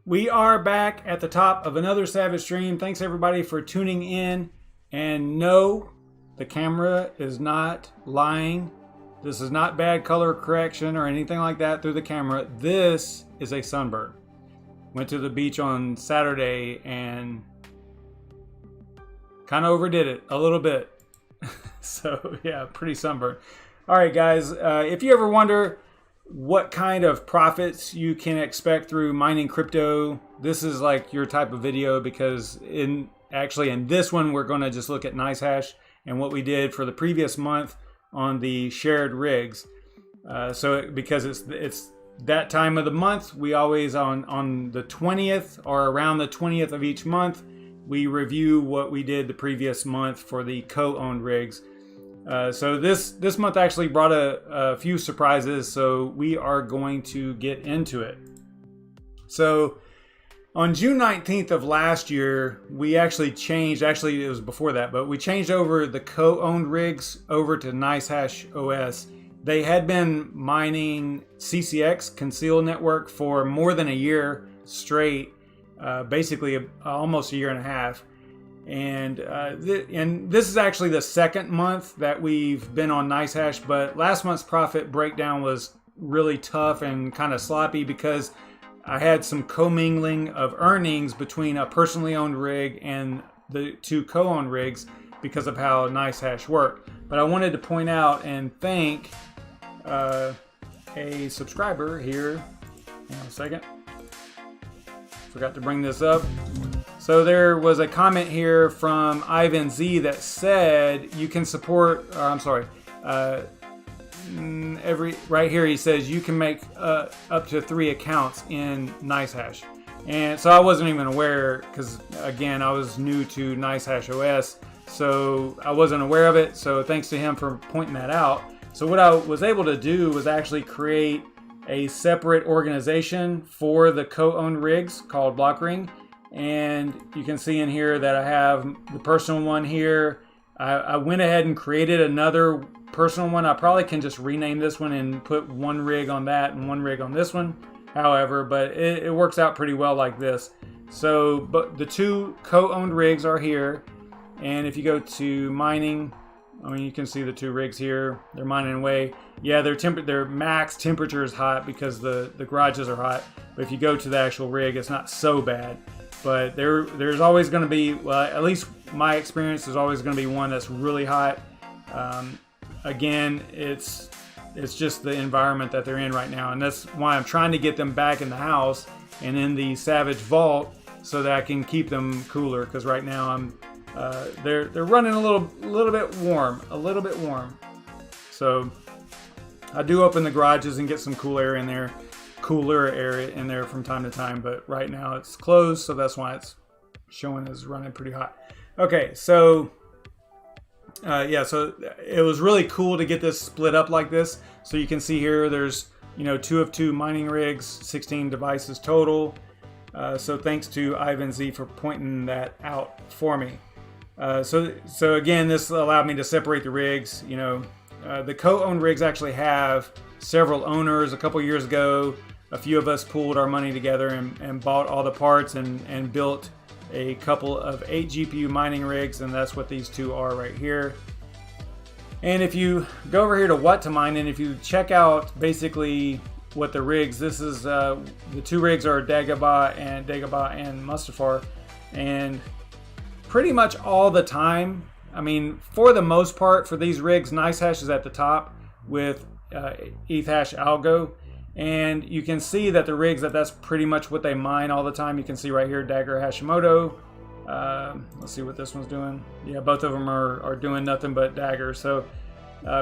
We are back at the top of another Savage stream. Thanks everybody for tuning in. And no, the camera is not lying. This is not bad color correction or anything like that through the camera. This is a sunburn. Went to the beach on Saturday and kind of overdid it a little bit. So yeah, pretty sunburned. All right, guys, if you ever wonder what kind of profits you can expect through mining crypto, this is like your type of video, because in this one we're going to just look at NiceHash and what we did for the previous month on the shared rigs. Because it's that time of the month, we always on the 20th or around the 20th of each month, we review what we did the previous month for the co-owned rigs. So this month actually brought a few surprises, so we are going to get into it. So on June 19th of last year, we actually changed, it was before that, but we changed over the co-owned rigs over to NiceHash OS. They had been mining CCX, Conceal Network, for more than a year straight, basically almost a year and a half. And this is actually the second month that we've been on NiceHash, but last month's profit breakdown was really tough and kind of sloppy because I had some commingling of earnings between a personally owned rig and the two co-owned rigs because of how NiceHash worked. But I wanted to point out and thank a subscriber here. Hang on a second. Forgot to bring this up. So there was a comment here from Ivan Z that said you can support, right here he says you can make up to 3 accounts in NiceHash. And so I wasn't even aware, because again, I was new to NiceHash OS, so I wasn't aware of it. So thanks to him for pointing that out. So what I was able to do was actually create a separate organization for the co-owned rigs called Blockring. And you can see in here that I have the personal one here. I went ahead and created another personal one. I probably can just rename this one and put one rig on that and one rig on this one. However, but it works out pretty well like this. So, but the two co-owned rigs are here. And if you go to mining, I mean, you can see the two rigs here. They're mining away. Yeah, their max temperature is hot because the garages are hot. But if you go to the actual rig, it's not so bad. But there's always going to be, well, at least my experience, there's always going to be one that's really hot. Again, it's just the environment that they're in right now, and that's why I'm trying to get them back in the house and in the Savage Vault so that I can keep them cooler. Because right now they're running a little bit warm, So I do open the garages and get some cooler area in there from time to time, but right now it's closed, so that's why it's showing as running pretty hot. Okay, so so it was really cool to get this split up like this. So you can see here there's 2 of 2 mining rigs, 16 devices total. So thanks to Ivan Z for pointing that out for me. So again, this allowed me to separate the rigs. The co-owned rigs actually have several owners. A couple years ago, a few of us pooled our money together and bought all the parts and built a couple of 8 GPU mining rigs, and that's what these two are right here. And if you go over here to what to mine, and if you check out basically what the rigs, this is the 2 rigs are Dagobah and Mustafar, and pretty much all the time, I mean, for the most part, for these rigs, NiceHash is at the top with ETHash Algo. And you can see that the rigs, that's pretty much what they mine all the time. You can see right here, Dagger Hashimoto, Let's see what this one's doing. Yeah, both of them are doing nothing but daggers. So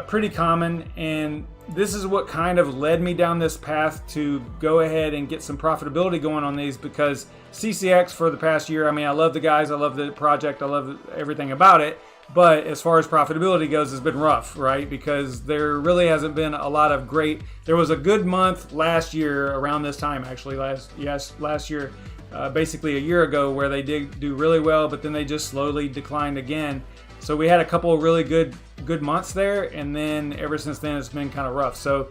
pretty common, and this is what kind of led me down this path to go ahead and get some profitability going on these, because CCX for the past year, I mean, I love the guys, I love the project, I love everything about it, but as far as profitability goes, it's been rough, right? Because there really hasn't been a lot of great. There was a good month last year around this time, actually last year, basically a year ago, where they did do really well, but then they just slowly declined again. So we had a couple of really good months there, and then ever since then it's been kind of rough. So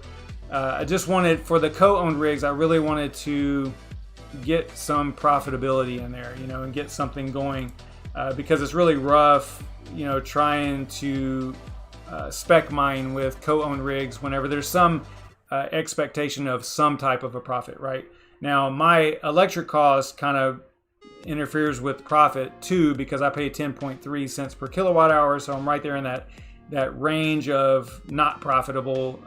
I just wanted, for the co-owned rigs, I really wanted to get some profitability in there, and get something going, because it's really rough, trying to spec mine with co-owned rigs whenever there's some expectation of some type of a profit, right? Now my electric cost kind of interferes with profit too, because I pay 10.3 cents per kilowatt hour, so I'm right there in that range of not profitable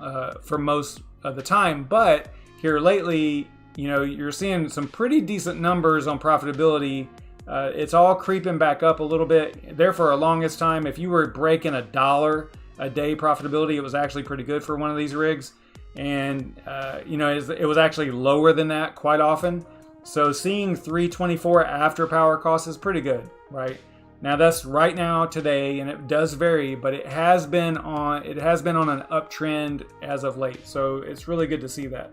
for most of the time. But here lately, you're seeing some pretty decent numbers on profitability. It's all creeping back up a little bit. There for a longest time, if you were breaking $1 a day profitability, it was actually pretty good for one of these rigs, and it was actually lower than that quite often. So seeing 324 after power cost is pretty good, right? Now that's right now today, and it does vary, but it has been on an uptrend as of late. So it's really good to see that.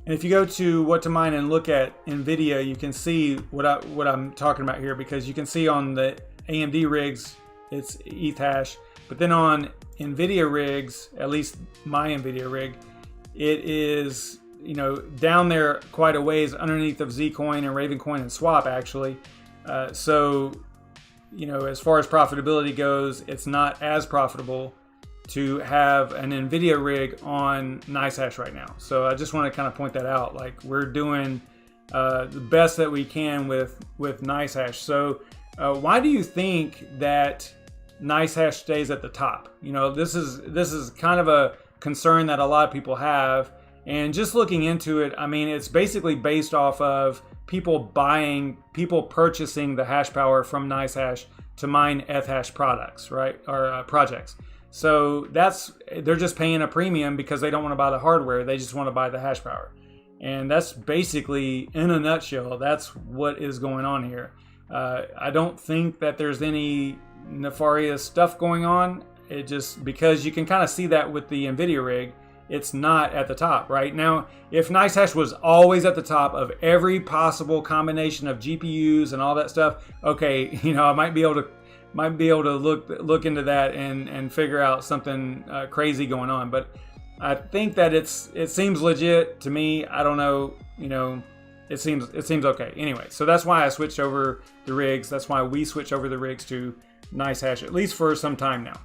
And if you go to what to mine and look at NVIDIA, you can see what I'm talking about here, because you can see on the AMD rigs, it's ETH hash, but then on NVIDIA rigs, at least my NVIDIA rig, it is down there quite a ways underneath of Zcoin and Ravencoin and Swap, actually. So as far as profitability goes, it's not as profitable to have an NVIDIA rig on NiceHash right now. So I just want to kind of point that out. Like, we're doing the best that we can with NiceHash. So why do you think that NiceHash stays at the top? This is kind of a concern that a lot of people have. And just looking into it, I mean, it's basically based off of people purchasing the hash power from NiceHash to mine Ethash products, right? Or projects. So they're just paying a premium because they don't want to buy the hardware. They just want to buy the hash power. And that's basically, in a nutshell, that's what is going on here. I don't think that there's any nefarious stuff going on. It just, because you can kind of see that with the NVIDIA rig, it's not at the top right now. If NiceHash was always at the top of every possible combination of GPUs and all that stuff, okay, I might be able to look into that and figure out something crazy going on. But I think that it seems legit to me. I don't know, it seems okay. Anyway, so that's why I switched over the rigs. That's why we switched over the rigs to NiceHash, at least for some time now.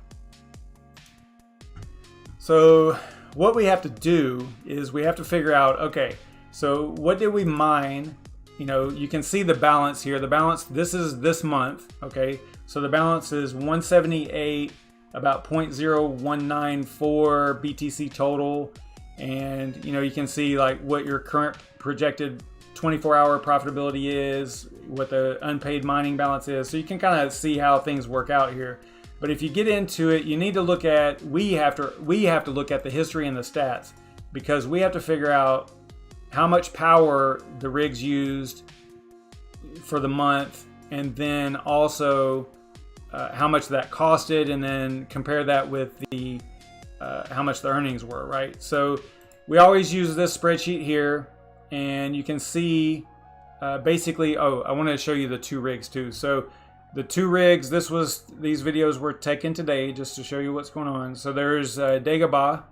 So what we have to do is we have to figure out, okay, so what did we mine? You can see the balance here. The balance, this is this month, okay? So the balance is 178, about 0.0194 BTC total. And, you can see like what your current projected 24-hour profitability is, what the unpaid mining balance is. So you can kind of see how things work out here. But if you get into it, you need to look at, we have to look at the history and the stats, because we have to figure out how much power the rigs used for the month, and then also how much that costed, and then compare that with the how much the earnings were, right? So we always use this spreadsheet here, and you can see basically, I want to show you the two rigs too. So the two rigs, these videos were taken today just to show you what's going on. So there's Dagobah,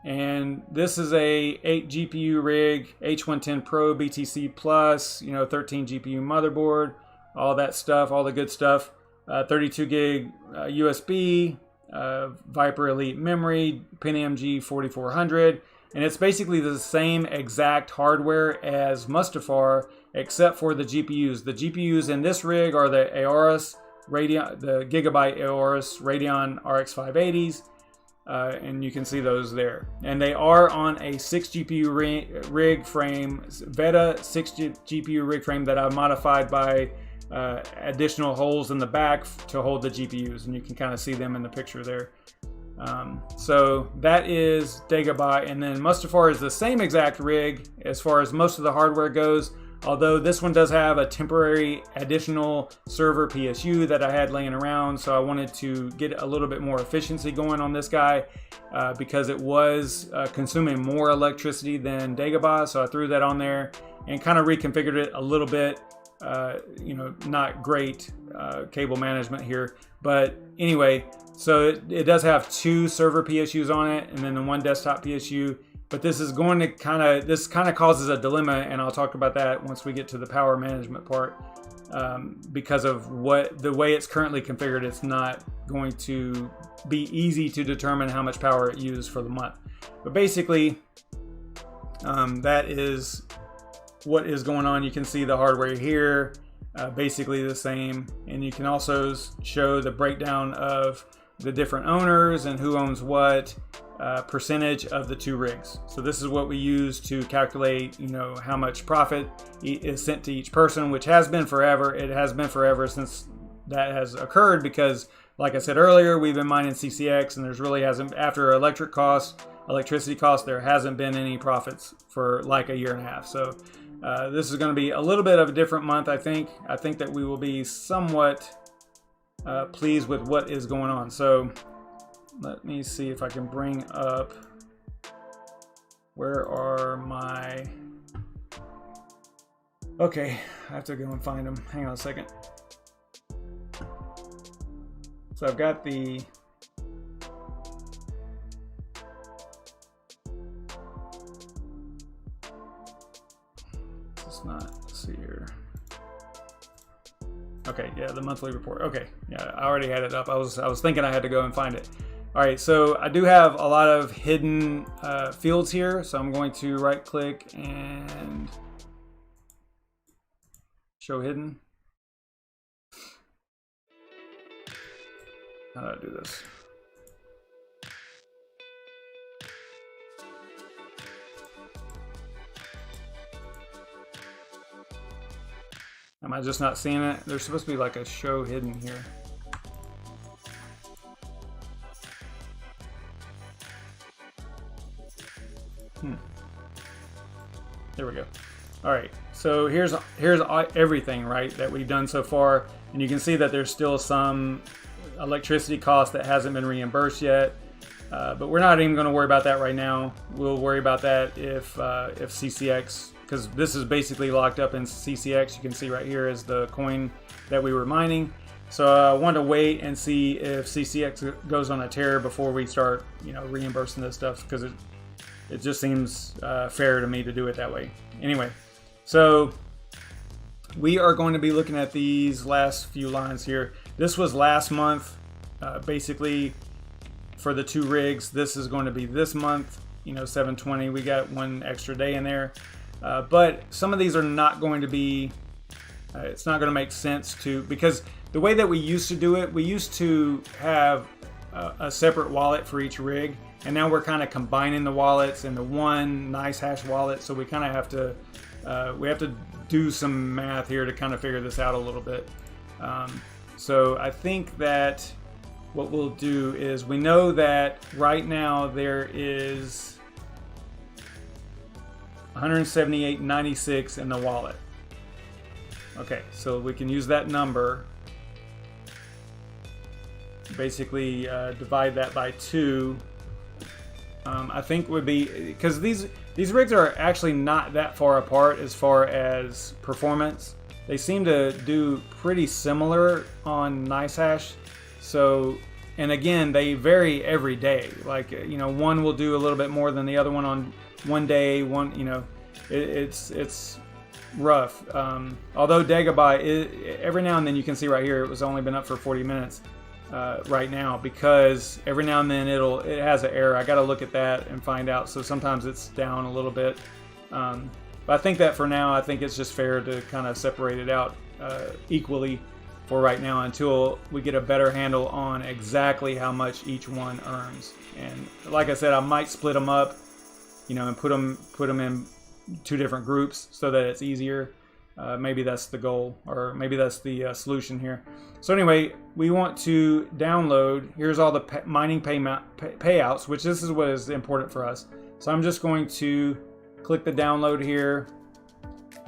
and this is a 8 GPU rig, H110 Pro BTC Plus, 13 GPU motherboard, all that stuff, all the good stuff. 32 gig USB, Viper Elite memory, Pentium G4400, and it's basically the same exact hardware as Mustafar, except for the GPUs. The GPUs in this rig are the Aorus Radeon, the Gigabyte Aorus Radeon RX 580s, and you can see those there. And they are on a 6 GPU rig frame, Veta 6 GPU rig frame that I've modified by additional holes in the back to hold the GPUs, and you can kind of see them in the picture there. So that is Dagobah, and then Mustafar is the same exact rig as far as most of the hardware goes, although this one does have a temporary additional server PSU that I had laying around, so I wanted to get a little bit more efficiency going on this guy because it was consuming more electricity than Dagobah, so I threw that on there and kind of reconfigured it a little bit. You know, not great cable management here, but anyway, so it does have 2 server PSUs on it and then the 1 desktop PSU, but this is going to kind of causes a dilemma, and I'll talk about that once we get to the power management part. Because of the way it's currently configured, it's not going to be easy to determine how much power it used for the month. But basically, that is what is going on. You can see the hardware here, basically the same, and you can also show the breakdown of the different owners and who owns what percentage of the 2 rigs. So this is what we use to calculate, you know, how much profit is sent to each person, which has been forever. It has been forever since that has occurred because, like I said earlier, we've been mining CCX, and there's really hasn't, after electricity costs, there hasn't been any profits for like a year and a half. So this is going to be a little bit of a different month, I think. I think that we will be somewhat pleased with what is going on. So let me see if I can bring up, where are my, okay, I have to go and find them. Hang on a second. So I've got the, it's not, let's see here. Okay, yeah, the monthly report. Okay, yeah, I already had it up. I was thinking I had to go and find it. All right, so I do have a lot of hidden fields here, so I'm going to right click and show hidden. How do I do this? Am I just not seeing it? There's supposed to be like a show hidden here. There we go. All right, so here's everything, right, that we've done so far, and you can see that there's still some electricity cost that hasn't been reimbursed yet, but we're not even going to worry about that right now. We'll worry about that if CCX, because this is basically locked up in CCX. You can see right here is the coin that we were mining. So I wanted to wait and see if CCX goes on a tear before we start, you know, reimbursing this stuff, because it just seems fair to me to do it that way. Anyway, so we are going to be looking at these last few lines here. This was last month, basically for the 2 rigs. This is going to be this month, you know, 720. We got 1 extra day in there. But some of these are not going to be, it's not going to make sense to, because the way that we used to do it, we used to have a separate wallet for each rig, and now we're kind of combining the wallets into one NiceHash wallet. So we kind of have to do some math here to kind of figure this out a little bit. So I think that what we'll do is, we know that right now there is 178.96 in the wallet. Okay, so we can use that number, basically divide that by 2. I think would be, because these rigs are actually not that far apart as far as performance. They seem to do pretty similar on NiceHash. So, and again, they vary every day. Like, you know, one will do a little bit more than the other one on one day. One, you know, it's rough. Although Dagobah, every now and then you can see right here, it was only been up for 40 minutes. Right now, because every now and then it has an error. I got to look at that and find out. So sometimes it's down a little bit, but I think that for now, I think it's just fair to kind of separate it out equally for right now until we get a better handle on exactly how much each one earns. And like I said, I might split them up, you know, and put them in 2 different groups so that it's easier. Maybe that's the goal, or maybe that's the solution here. So anyway, we want to download. Here's all the mining payouts, which this is what is important for us. So I'm just going to click the download here.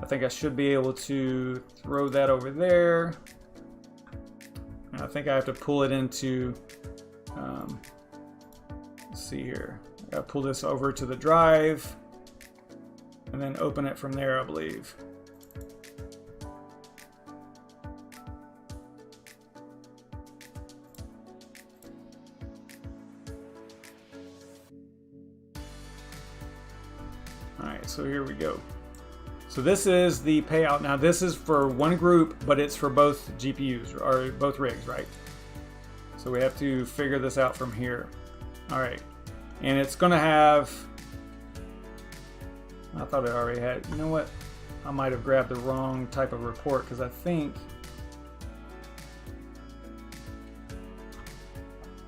I think I should be able to throw that over there. And I think I have to pull it into, let's see here. I gotta pull this over to the drive and then open it from there, I believe. All right, so here we go. So this is the payout. Now this is for one group, but it's for both GPUs or both rigs, right? So we have to figure this out from here. All right, and it's gonna have, I thought it already had, you know what? I might have grabbed the wrong type of report because I think,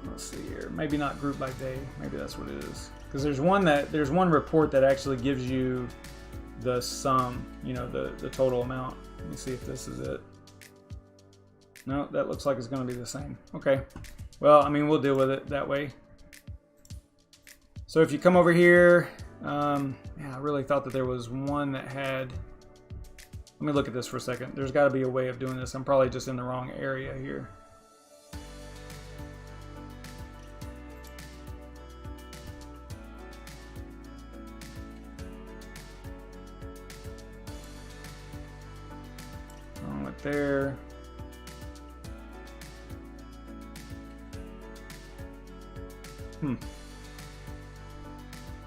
let's see here, maybe not group by day, maybe that's what it is. Because there's one report that actually gives you the sum, you know, the total amount. Let me see if this is it. No, that looks like it's going to be the same. Okay, well, I mean, we'll deal with it that way. So if you come over here, yeah, I really thought that there was one that had, let me look at this for a second. There's got to be a way of doing this. I'm probably just in the wrong area here. There.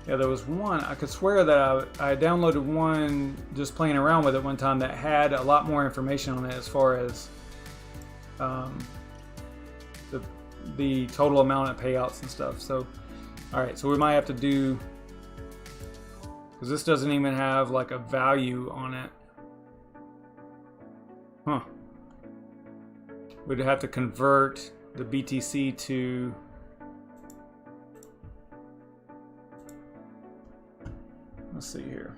Yeah, there was one, I could swear that I downloaded one just playing around with it one time that had a lot more information on it as far as the total amount of payouts and stuff. So, all right, so we might have to do, because this doesn't even have like a value on it. Huh. We'd have to convert the BTC to, let's see here.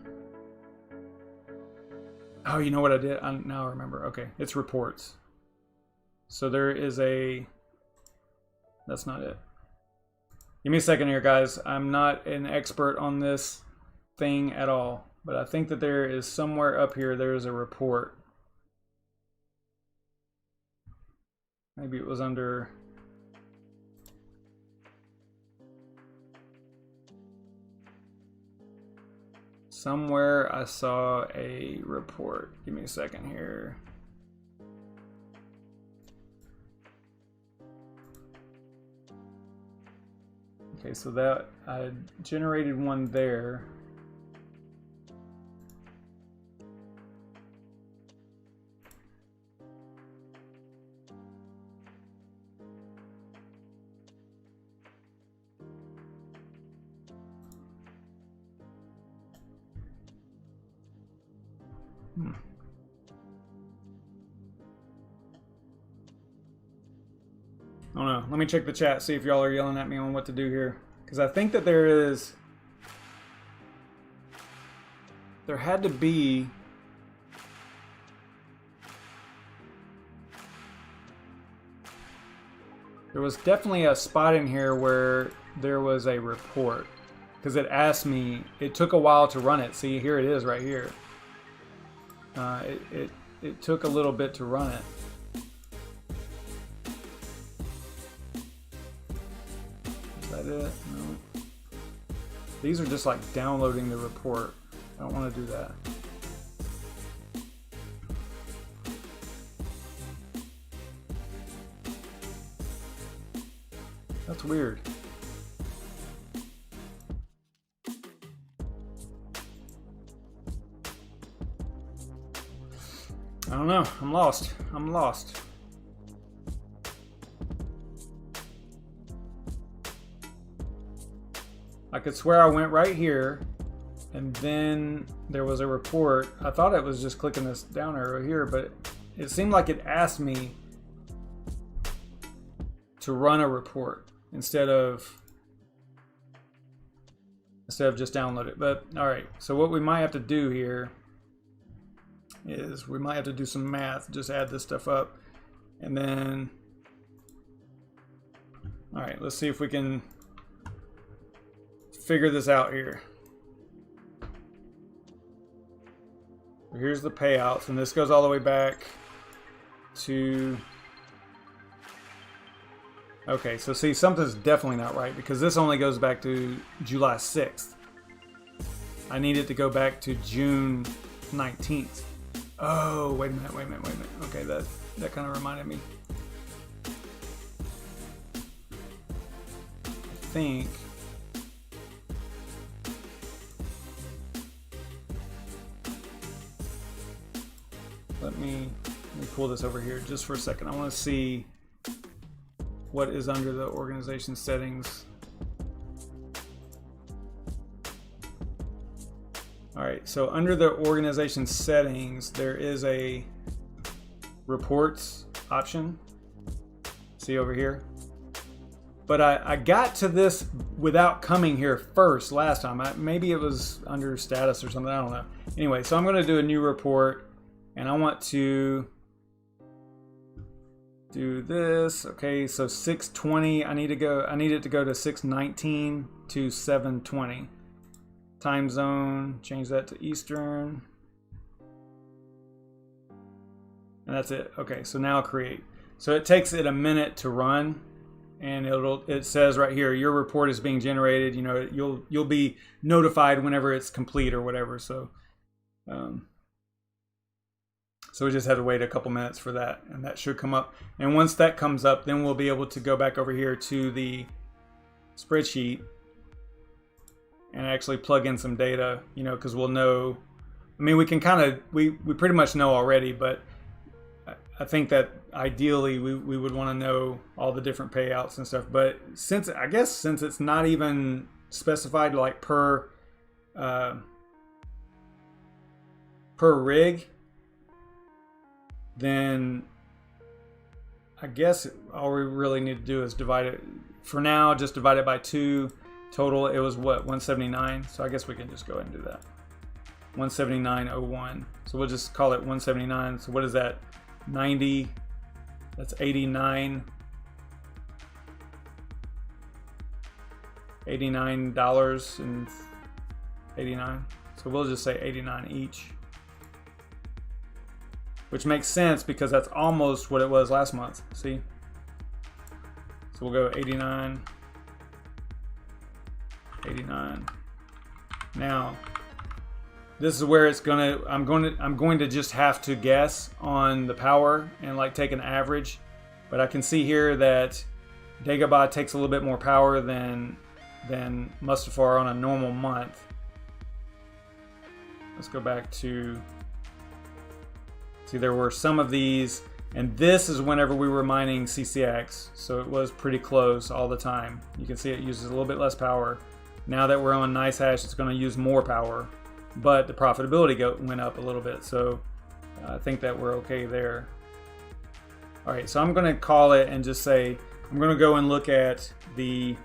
Oh, you know what I did? Now I remember. Okay, it's reports. So there is a, that's not it. Give me a second here, guys. I'm not an expert on this thing at all, but I think that there is somewhere up here, there is a report. Maybe it was under, somewhere I saw a report. Give me a second here. Okay, so that I generated one there. I don't know. Let me check the chat, see if y'all are yelling at me on what to do here. Because I think that there had to be, there was definitely a spot in here where there was a report. Because it asked me, it took a while to run it. See, here it is right here. It took a little bit to run it. Is that it? No. These are just like downloading the report. I don't want to do that. That's weird. I don't know. I'm lost. I'm lost. I could swear I went right here and then there was a report. I thought it was just clicking this down arrow here, but it seemed like it asked me to run a report instead of just download it. But all right, so what we might have to do here is we might have to do some math, just add this stuff up, and then, all right, let's see if we can figure this out here. Here's the payouts, and this goes all the way back to, okay, so see, something's definitely not right because this only goes back to July 6th. I need it to go back to June 19th. Oh, wait a minute. Okay, that kind of reminded me. I think let me pull this over here just for a second. I want to see what is under the organization settings. All right, so under the organization settings, there is a reports option. See over here? But I got to this without coming here first last time. Maybe it was under status or something, I don't know. Anyway, so I'm gonna do a new report and I want to do this. Okay, so 620, I need it to go to 619 to 720. Time zone, change that to Eastern. And that's it. Okay, so now create. So it takes it a minute to run, and it says right here, your report is being generated. You know, you'll be notified whenever it's complete or whatever. So so we just had to wait a couple minutes for that, and that should come up. And once that comes up, then we'll be able to go back over here to the spreadsheet and actually plug in some data, you know, because we'll know. I mean, we can kind of, we pretty much know already, but I think that ideally we would want to know all the different payouts and stuff. But since it's not even specified like per rig, then I guess all we really need to do is divide it. For now, just divide it by 2. Total, it was what, 179? So I guess we can just go ahead and do that. 179.01. So we'll just call it 179. So what is that? 90. That's 89. $89.89. So we'll just say 89 each. Which makes sense because that's almost what it was last month. See? So we'll go 89. 89. Now, this is where it's I'm going to just have to guess on the power and like take an average. But I can see here that Dagobah takes a little bit more power than Mustafar on a normal month. Let's go back to, see, there were some of these, and this is whenever we were mining CCX, so it was pretty close all the time. You can see it uses a little bit less power. Now that we're on NiceHash, it's going to use more power, but the profitability went up a little bit, so I think that we're okay there. All right, so I'm going to call it and just say, I'm going to go and look at the,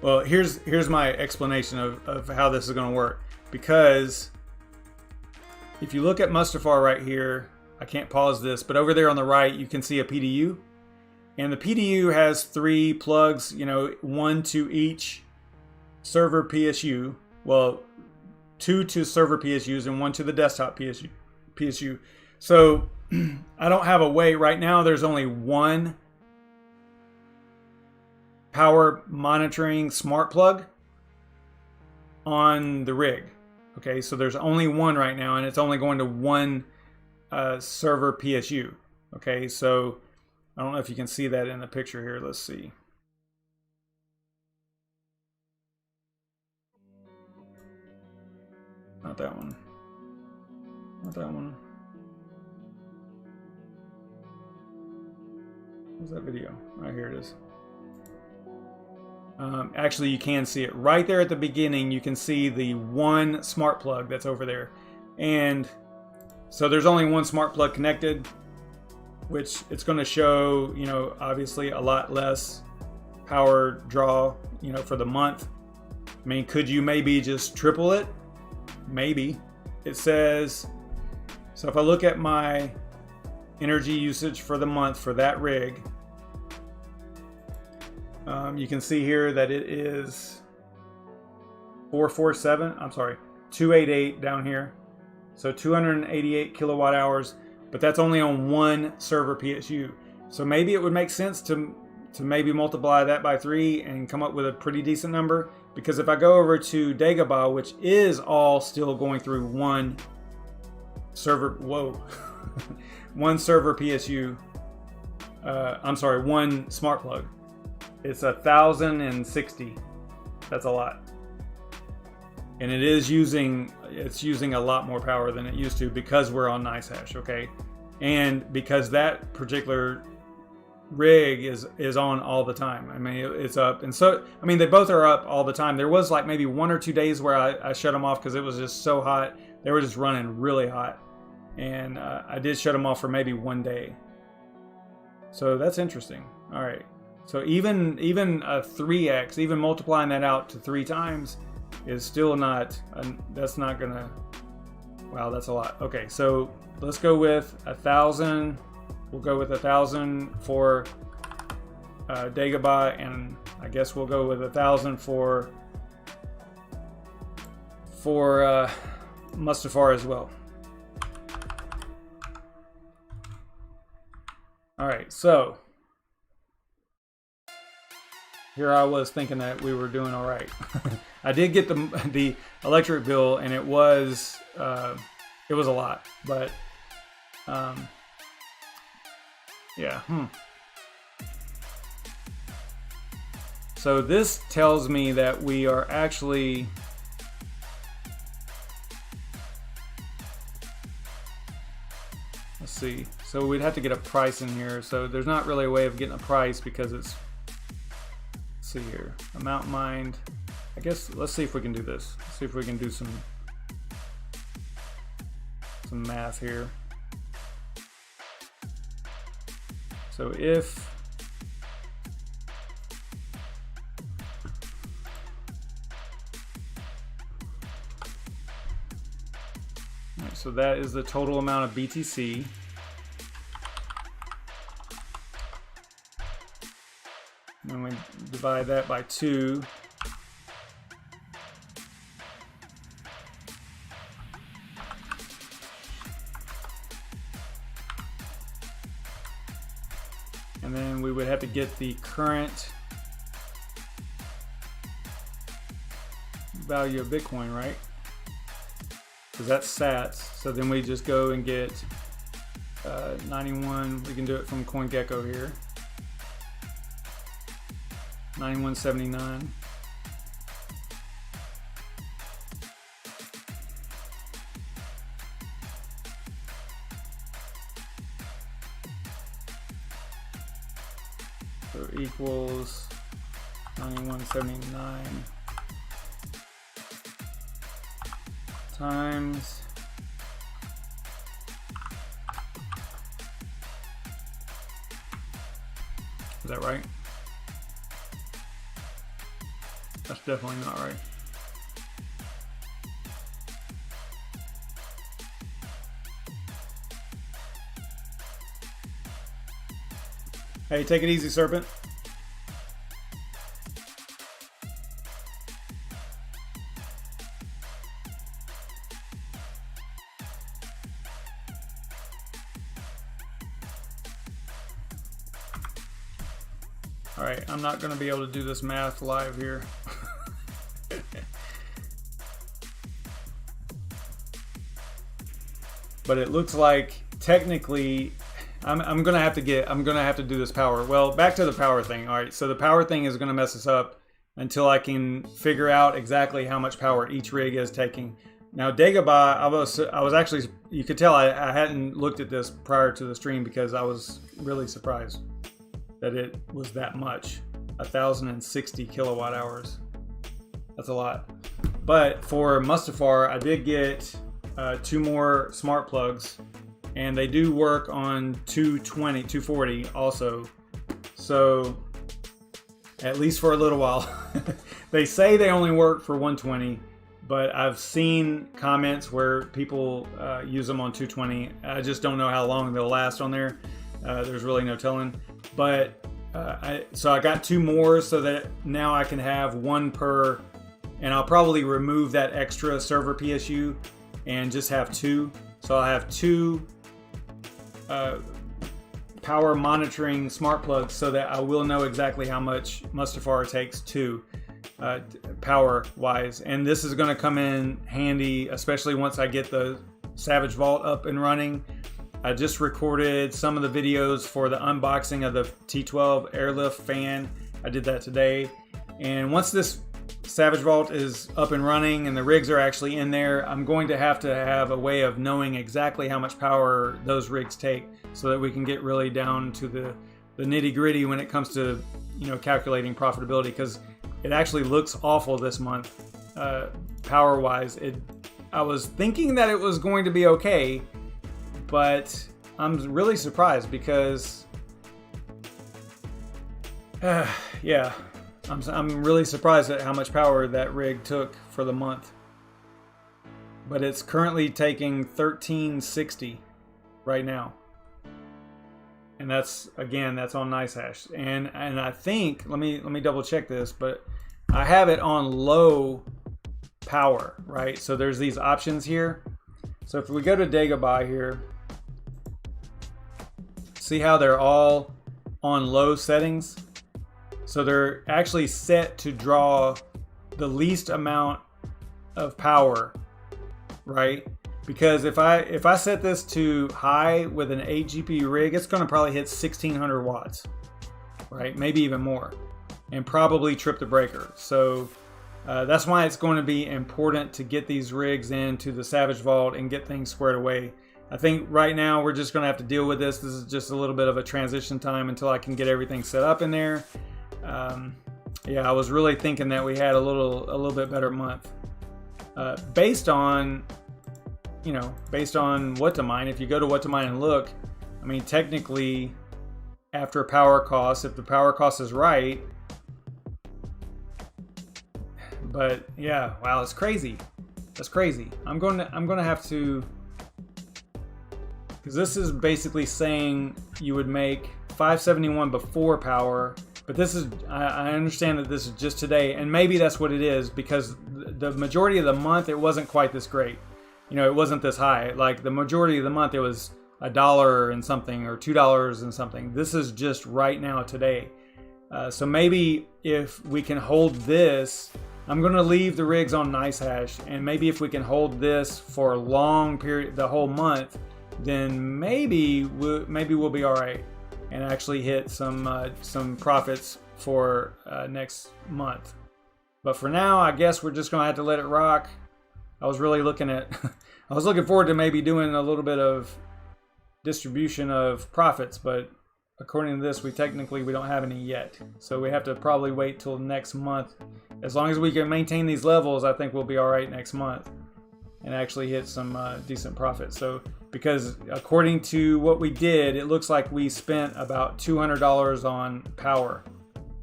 well, here's my explanation of how this is going to work. Because if you look at Mustafar right here, I can't pause this, but over there on the right, you can see a PDU. And the PDU has 3 plugs, you know, 1 to each server PSU. Well, 2 to server PSUs and 1 to the desktop PSU. So I don't have a way right now. There's only 1 power monitoring smart plug on the rig. Okay, so there's only 1 right now, and it's only going to 1 server PSU. Okay, so I don't know if you can see that in the picture here. Let's see. Not that one. Not that one. Where's that video? Right here it is. Actually, you can see it right there at the beginning. You can see the 1 smart plug that's over there. And so there's only 1 smart plug connected. which it's going to show, you know, obviously a lot less power draw, you know, for the month. I mean, could you maybe just triple it? Maybe. It says, so if I look at my energy usage for the month for that rig, you can see here that it is 288 down here. So 288 kilowatt hours, but that's only on one server PSU. So maybe it would make sense to maybe multiply that by 3 and come up with a pretty decent number. Because if I go over to Dagobah, which is all still going through one server, one server PSU, I'm sorry, one smart plug. It's 1,060. That's a lot. And it's using a lot more power than it used to because we're on NiceHash, okay? And because that particular rig is on all the time. I mean, it's up. And so, I mean, they both are up all the time. There was like maybe 1 or 2 days where I shut them off because it was just so hot. They were just running really hot. And I did shut them off for maybe 1 day. So that's interesting. All right. So even a 3x, even multiplying that out to 3 times is still not, that's not gonna, wow, that's a lot. Okay, so let's go with 1,000. We'll go with 1,000 for Dagobah, and I guess we'll go with 1,000 for Mustafar as well. All right, so here I was thinking that we were doing all right. I did get the electric bill, and it was a lot, but yeah. So this tells me that we are actually let's see. So we'd have to get a price in here. So there's not really a way of getting a price because it's, let's see here, amount mined. I guess let's see if we can do this. Let's see if we can do some math here. So if right, so that is the total amount of BTC. And we divide that by 2. And then we would have to get the current value of Bitcoin, right? Because that's sats. So then we just go and get 91. We can do it from CoinGecko here. 91.79. So equals 91.79 times is that right? That's definitely not right. Hey, take it easy, Serpent. All right, I'm not going to be able to do this math live here. But it looks like technically I'm gonna have to do this power. Well, back to the power thing. All right, so the power thing is gonna mess us up until I can figure out exactly how much power each rig is taking. Now Dagobah, I was actually, you could tell I hadn't looked at this prior to the stream because I was really surprised that it was that much. 1,060 kilowatt hours. That's a lot. But for Mustafar, I did get 2 more smart plugs, and they do work on 220, 240 also. So at least for a little while. They say they only work for 120, but I've seen comments where people use them on 220. I just don't know how long they'll last on there. There's really no telling. But so I got 2 more so that now I can have 1 per, and I'll probably remove that extra server PSU and just have 2. So I'll have 2 power monitoring smart plugs so that I will know exactly how much Mustafar takes to power wise. And this is going to come in handy, especially once I get the Savage Vault up and running. I just recorded some of the videos for the unboxing of the T12 airlift fan. I did that today. And once this Savage Vault is up and running and the rigs are actually in there, I'm going to have a way of knowing exactly how much power those rigs take so that we can get really down to the nitty gritty when it comes to, you know, calculating profitability, because it actually looks awful this month power wise. I was thinking that it was going to be okay, but I'm really surprised because yeah, I'm really surprised at how much power that rig took for the month. But it's currently taking 1360 right now. And that's, again, that's on NiceHash. And I think, let me double check this, but I have it on low power, right? So there's these options here. So if we go to Dagobah here, see how they're all on low settings? So they're actually set to draw the least amount of power, right? Because if I set this to high with an 8 GPU rig, it's going to probably hit 1600 watts, right? Maybe even more, and probably trip the breaker. So that's why it's going to be important to get these rigs into the Savage Vault and get things squared away. I think right now we're just going to have to deal with this. This is just a little bit of a transition time until I can get everything set up in there. Yeah, I was really thinking that we had a little bit better month based on, you know, based on what to mine. If you go to what to mine and look, I mean, technically after power costs, if the power cost is right, but yeah, wow, it's crazy. That's crazy. I'm going to have to, because this is basically saying you would make 571 before power. But this is, I understand that this is just today, and maybe that's what it is, because the majority of the month it wasn't quite this great. You know, it wasn't this high. Like the majority of the month it was $1 and something or $2 and something. This is just right now today. So maybe if we can hold this, I'm going to leave the rigs on NiceHash, and maybe if we can hold this for a long period, the whole month, then maybe we'll be all right and actually hit some profits for next month. But for now, I guess we're just gonna have to let it rock. I was really looking forward to maybe doing a little bit of distribution of profits, but according to this, we don't have any yet. So we have to probably wait till next month. As long as we can maintain these levels, I think we'll be all right next month and actually hit some decent profit. So, because according to what we did, it looks like we spent about $200 on power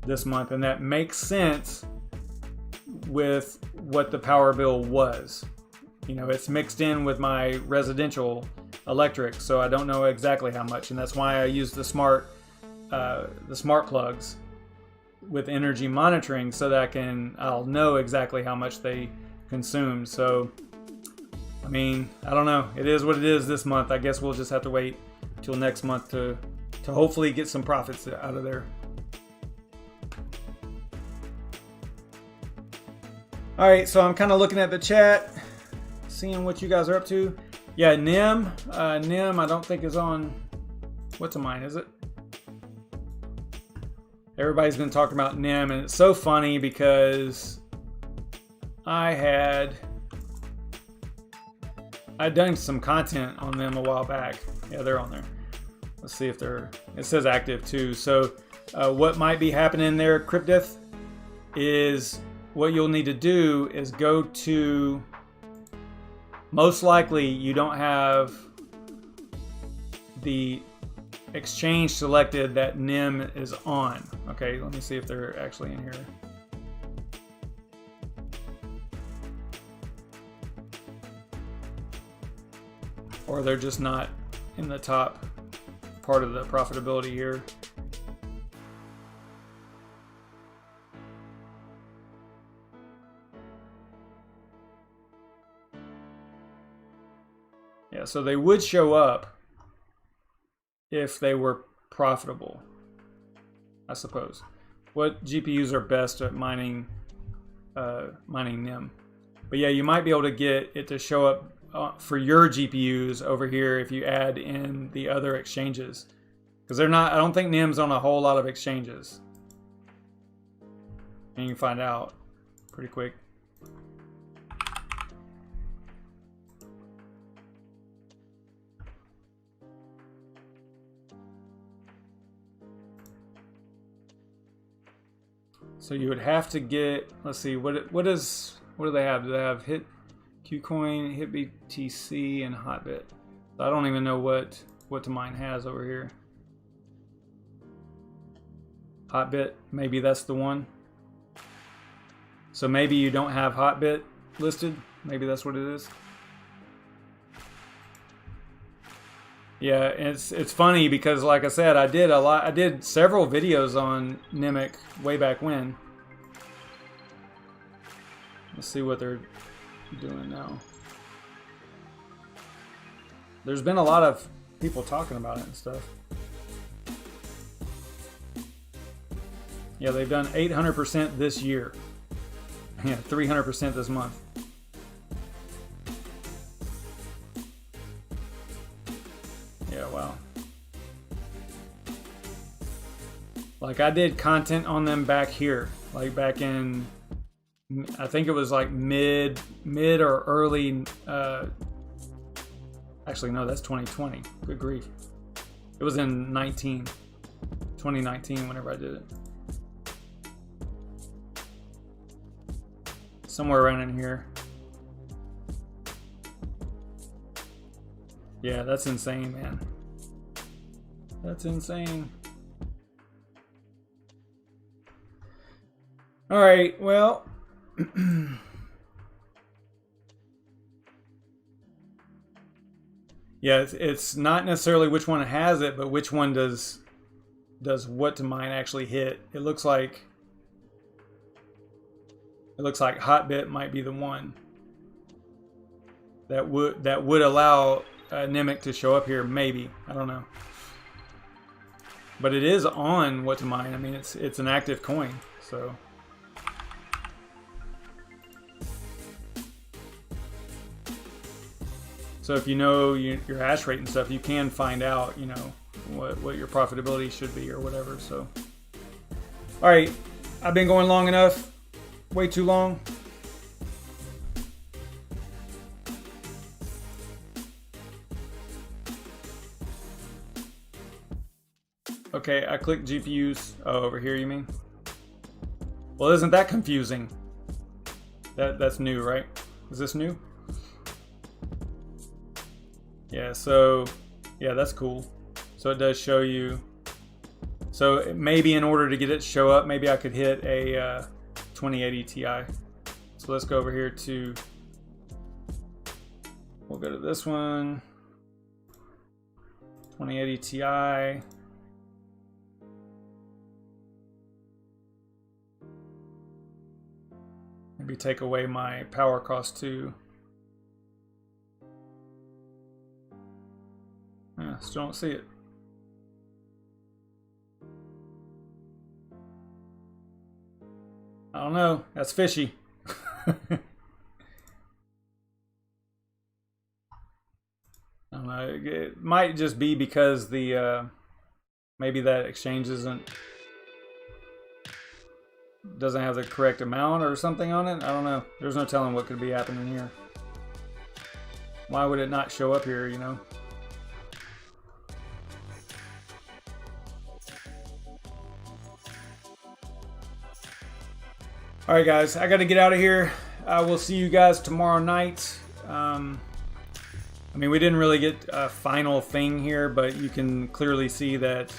this month, and that makes sense with what the power bill was. You know, it's mixed in with my residential electric, so I don't know exactly how much, and that's why I use the smart plugs with energy monitoring, so that I'll know exactly how much they consume. So I mean, I don't know. It is what it is this month. I guess we'll just have to wait till next month to hopefully get some profits out of there. All right, so I'm kind of looking at the chat, seeing what you guys are up to. Yeah, NEEM. NEEM, I don't think is on What's a Mine, is it? Everybody's been talking about NEEM, and it's so funny because I'd done some content on them a while back. Yeah, they're on there. Let's see if it says active too. So what might be happening there, Cryptith, is what you'll need to do is go to, most likely you don't have the exchange selected that NEEM is on. Okay, let me see if they're actually in here. Or they're just not in the top part of the profitability here. Yeah, so they would show up if they were profitable, I suppose. What GPUs are best at mining NEEM? But yeah, you might be able to get it to show up for your GPUs over here if you add in the other exchanges, because they're not. I don't think NEEM's on a whole lot of exchanges, and you can find out pretty quick. So you would have to get, let's see, what do they have? Do they have Qcoin, HitBTC, and Hotbit? I don't even know what to mine has over here. Hotbit, maybe that's the one. So maybe you don't have Hotbit listed. Maybe that's what it is. Yeah, it's funny because, like I said, I did several videos on Nimic way back when. Let's see what they're doing now. There's been a lot of people talking about it and stuff. Yeah, they've done 800% this year. Yeah, 300% this month. Yeah, wow. Like, I did content on them back here, like back in, I think it was like mid or early, actually no, that's 2020. Good grief. It was in 2019 whenever I did it. Somewhere around in here. Yeah, that's insane, man. That's insane. All right, well. Yeah, it's not necessarily which one has it, but which one does what to mine actually hit. It looks like Hotbit might be the one that would allow Nimic to show up here, maybe. I don't know. But it is on what to mine. I mean, it's an active coin, so. So if you know your hash rate and stuff, you can find out, you know, what your profitability should be or whatever. So, all right, I've been going long enough, way too long. Okay, I clicked GPUs. Oh, over here, you mean? Well, isn't that confusing? That's new, right? Is this new? Yeah, so, yeah, that's cool. So it does show you. So maybe in order to get it to show up, maybe I could hit a 2080 Ti. So let's go over here to, we'll go to this one. 2080 Ti. Maybe take away my power cost too. Yeah, still don't see it. I don't know. That's fishy. I don't know. It might just be because the maybe that exchange doesn't have the correct amount or something on it. I don't know. There's no telling what could be happening here. Why would it not show up here, you know? All right, guys, I got to get out of here. I will see you guys tomorrow night. I mean, we didn't really get a final thing here, but you can clearly see that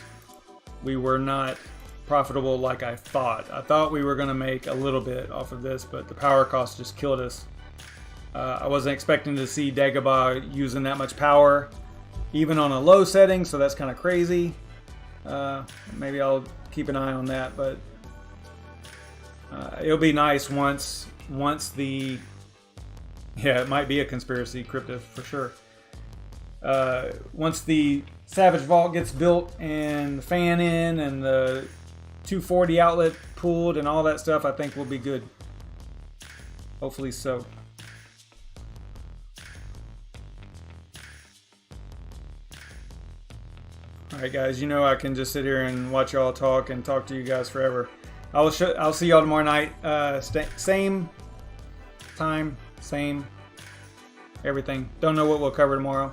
we were not profitable like I thought. I thought we were going to make a little bit off of this, but the power cost just killed us. I wasn't expecting to see Dagobah using that much power, even on a low setting, so that's kind of crazy. Maybe I'll keep an eye on that, but it'll be nice once the... Yeah, it might be a conspiracy crypto for sure. Once the Savage Vault gets built and the fan in and the 240 outlet pooled and all that stuff, I think we'll be good. Hopefully so. Alright guys, you know I can just sit here and watch y'all talk and talk to you guys forever. I'll see y'all tomorrow night. Same time, same everything. Don't know what we'll cover tomorrow.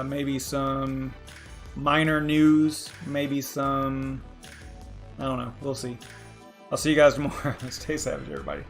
Maybe some minor news, maybe some, I don't know, we'll see. I'll see you guys tomorrow. Stay savage, everybody.